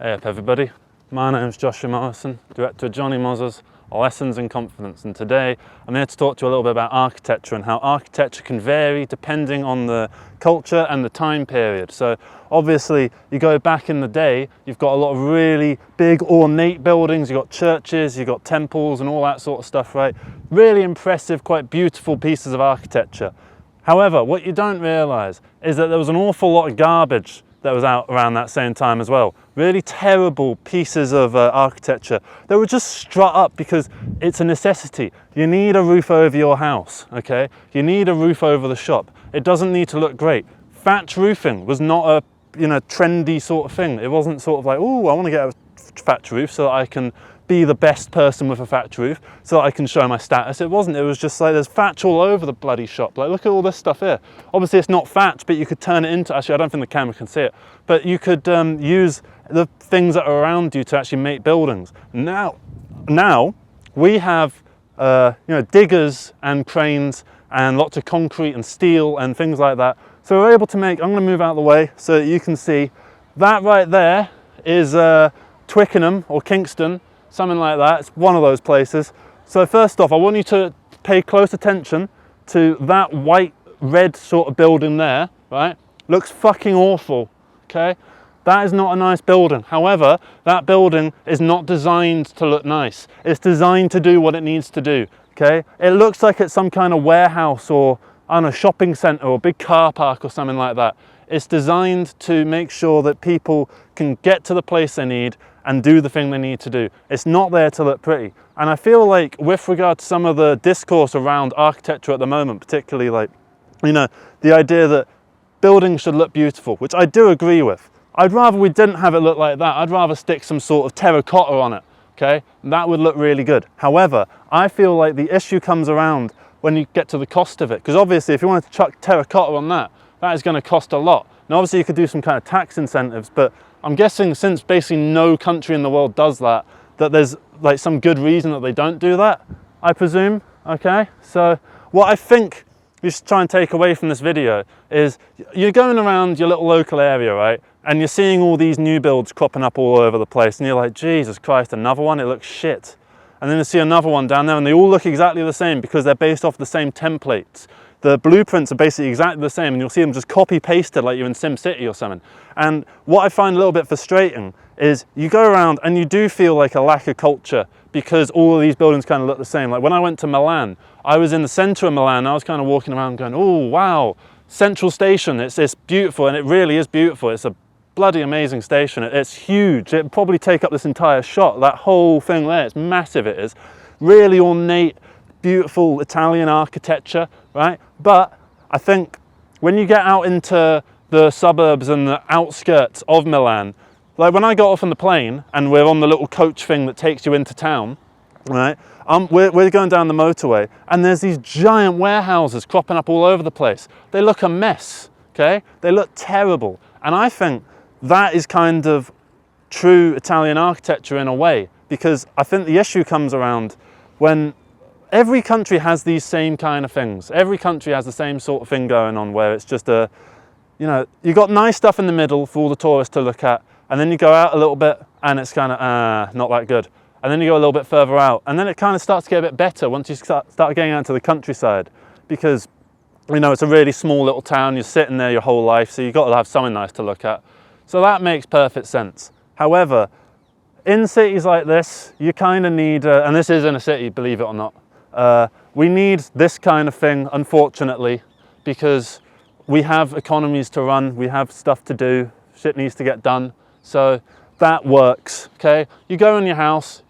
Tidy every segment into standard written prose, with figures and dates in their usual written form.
Hey up everybody, my name's Joshua Morrison, director of Johnny Moz's Lessons in Confidence, and today I'm here to talk to you a little bit about architecture and how architecture can vary depending on the culture and the time period. So obviously you go back in the day, you've got a lot of really big ornate buildings, you've got churches, you've got temples and all that sort of stuff, right? Really impressive, quite beautiful pieces of architecture. However, what you don't realise is that there was an awful lot of garbage that was out around that same time as well. Really terrible pieces of architecture that were just strut up because it's a necessity. You need a roof over your house, okay? You need a roof over the shop. It doesn't need to look great. Thatch roofing was not a trendy sort of thing. It wasn't sort of like, oh, I want to get a thatch roof so that I can be the best person with a thatch roof, so that I can show my status. It wasn't. It was just like there's thatch all over the bloody shop. Like, look at all this stuff here. Obviously it's not thatch, but you could turn it into, actually I don't think the camera can see it, but you could use the things that are around you to actually make buildings. Now we have diggers and cranes and lots of concrete and steel and things like that. So we're able to make, I'm going to move out of the way so that you can see, that right there is Twickenham or Kingston, something like that. It's one of those places. So first off, I want you to pay close attention to that white red sort of building there, right? Looks fucking awful, okay? That is not a nice building. However, that building is not designed to look nice. It's designed to do what it needs to do, okay? It looks like it's some kind of warehouse or, I don't know, shopping centre or big car park or something like that. It's designed to make sure that people can get to the place they need and do the thing they need to do. It's not there to look pretty. And I feel like with regard to some of the discourse around architecture at the moment, particularly like, the idea that buildings should look beautiful, which I do agree with. I'd rather we didn't have it look like that. I'd rather stick some sort of terracotta on it, okay? That would look really good. However, I feel like the issue comes around when you get to the cost of it. Because obviously if you wanted to chuck terracotta on that, that is going to cost a lot. Now obviously you could do some kind of tax incentives, but I'm guessing since basically no country in the world does that, that there's like some good reason that they don't do that, I presume, okay? So what I think you should try and take away from this video is you're going around your little local area, right? And you're seeing all these new builds cropping up all over the place and you're like, Jesus Christ, another one, it looks shit. And then you see another one down there and they all look exactly the same because they're based off the same templates. The blueprints are basically exactly the same and you'll see them just copy pasted like you're in SimCity or something. And what I find a little bit frustrating is you go around and you do feel like a lack of culture because all of these buildings kind of look the same. Like when I went to Milan, I was in the center of Milan, I was kind of walking around going, oh wow, Central Station, it's beautiful, and it really is beautiful. It's a bloody amazing station. It's huge. It'd probably take up this entire shot, that whole thing there. It's massive, it is. Really ornate, beautiful Italian architecture, right? But I think when you get out into the suburbs and the outskirts of Milan, like when I got off on the plane and we're on the little coach thing that takes you into town, right? We're going down the motorway and there's these giant warehouses cropping up all over the place. They look a mess, okay? They look terrible. And I think that is kind of true Italian architecture in a way, because I think the issue comes around when every country has these same kind of things. Every country has the same sort of thing going on where it's just you've got nice stuff in the middle for all the tourists to look at, and then you go out a little bit and it's kind of, not that good. And then you go a little bit further out and then it kind of starts to get a bit better once you start getting out to the countryside, because it's a really small little town, you're sitting there your whole life, so you've got to have something nice to look at. So that makes perfect sense. However, in cities like this, you kind of need, and this is in a city, believe it or not, we need this kind of thing, unfortunately, because we have economies to run, we have stuff to do, shit needs to get done. So that works, okay? You go in your house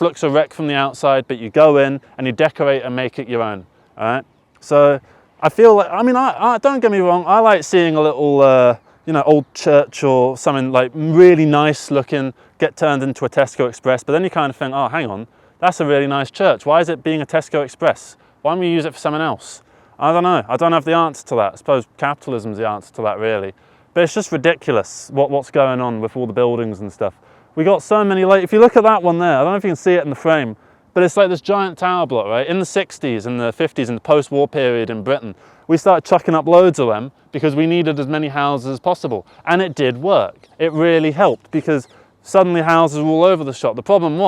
looks a wreck from the outside, but you go in and you decorate and make it your own, all right? So I feel like, I don't get me wrong, I like seeing a little, old church or something like really nice looking get turned into a Tesco Express, but then you kind of think, oh, hang on, that's a really nice church. Why is it being a Tesco Express? Why don't we use it for something else? I don't know. I don't have the answer to that. I suppose capitalism's the answer to that, really. But it's just ridiculous what's going on with all the buildings and stuff. We got so many, like, if you look at that one there, I don't know if you can see it in the frame, but it's like this giant tower block, right? In the 60s and the 50s, in the post-war period in Britain, we started chucking up loads of them because we needed as many houses as possible. And it did work. It really helped because Suddenly houses were all over the shop. The problem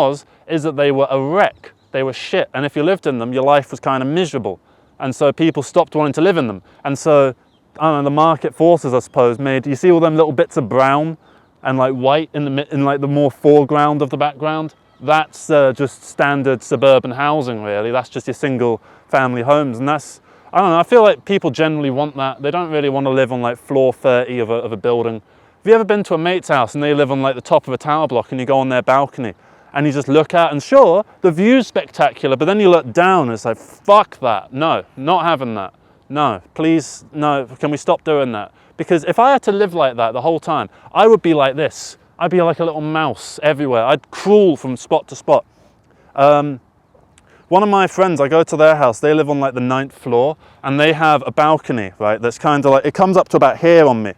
is that they were a wreck. They were shit. And if you lived in them, your life was kind of miserable. And so people stopped wanting to live in them. And so, I don't know, the market forces, I suppose, made, you see all them little bits of brown and like white in like the more foreground of the background? That's just standard suburban housing, really. That's just your single family homes. And that's, I don't know, I feel like people generally want that. They don't really want to live on like floor 30 of a building. Have you ever been to a mate's house and they live on like the top of a tower block and you go on their balcony and you just look out, and sure, the view's spectacular, but then you look down and it's like, fuck that. No, not having that. No, please, no, can we stop doing that? Because if I had to live like that the whole time, I would be like this. I'd be like a little mouse everywhere. I'd crawl from spot to spot. One of my friends, I go to their house, they live on like the 9th floor, and they have a balcony, right, that's kind of like, it comes up to about here on me,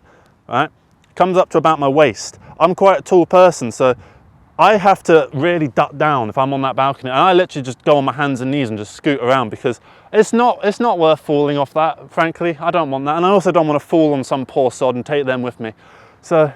right? It comes up to about my waist. I'm quite a tall person, so I have to really duck down if I'm on that balcony, and I literally just go on my hands and knees and just scoot around, because it's not worth falling off that, frankly. I don't want that, and I also don't want to fall on some poor sod and take them with me. So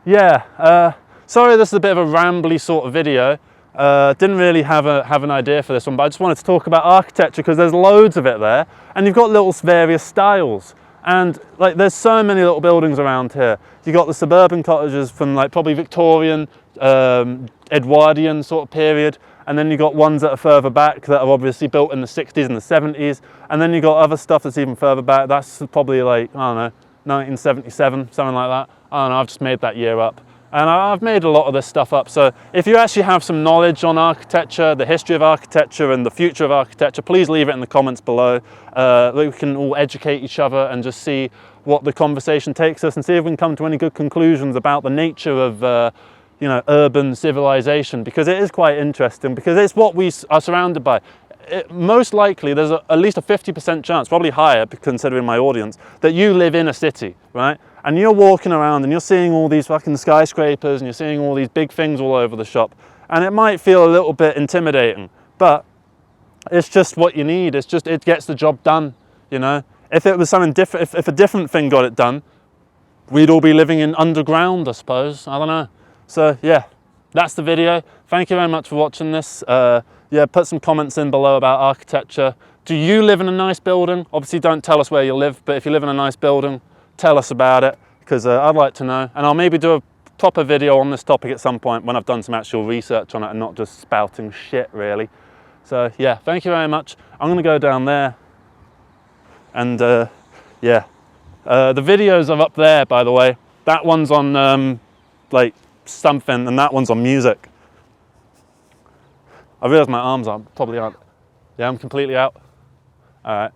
yeah, sorry this is a bit of a rambly sort of video. Didn't really have an idea for this one, but I just wanted to talk about architecture because there's loads of it there, and you've got little various styles. And like, there's so many little buildings around here. You got the suburban cottages from like probably Victorian, Edwardian sort of period, and then you got ones that are further back that are obviously built in the 60s and the 70s, and then you got other stuff that's even further back. That's probably like, I don't know, 1977, something like that. I don't know, I've just made that year up. And I've made a lot of this stuff up. So if you actually have some knowledge on architecture, the history of architecture and the future of architecture, please leave it in the comments below. We can all educate each other and just see what the conversation takes us, and see if we can come to any good conclusions about the nature of you know, urban civilization, because it is quite interesting, because it's what we are surrounded by. Most likely there's at least a 50% chance, probably higher considering my audience, that you live in a city, right? And you're walking around and you're seeing all these fucking skyscrapers and you're seeing all these big things all over the shop, and it might feel a little bit intimidating, but it's just what you need. It's just, it gets the job done, you know? If it was something different, if a different thing got it done, we'd all be living in underground, I suppose. I don't know. So yeah, that's the video. Thank you very much for watching this. Yeah, put some comments in below about architecture. Do you live in a nice building? Obviously don't tell us where you live, but if you live in a nice building, tell us about it, because I'd like to know. And I'll maybe do a proper video on this topic at some point when I've done some actual research on it and not just spouting shit, really. So yeah, thank you very much. I'm gonna go down there, and yeah. The videos are up there, by the way. That one's on like something, and that one's on music. I realise my arms probably aren't. Yeah, I'm completely out. All right.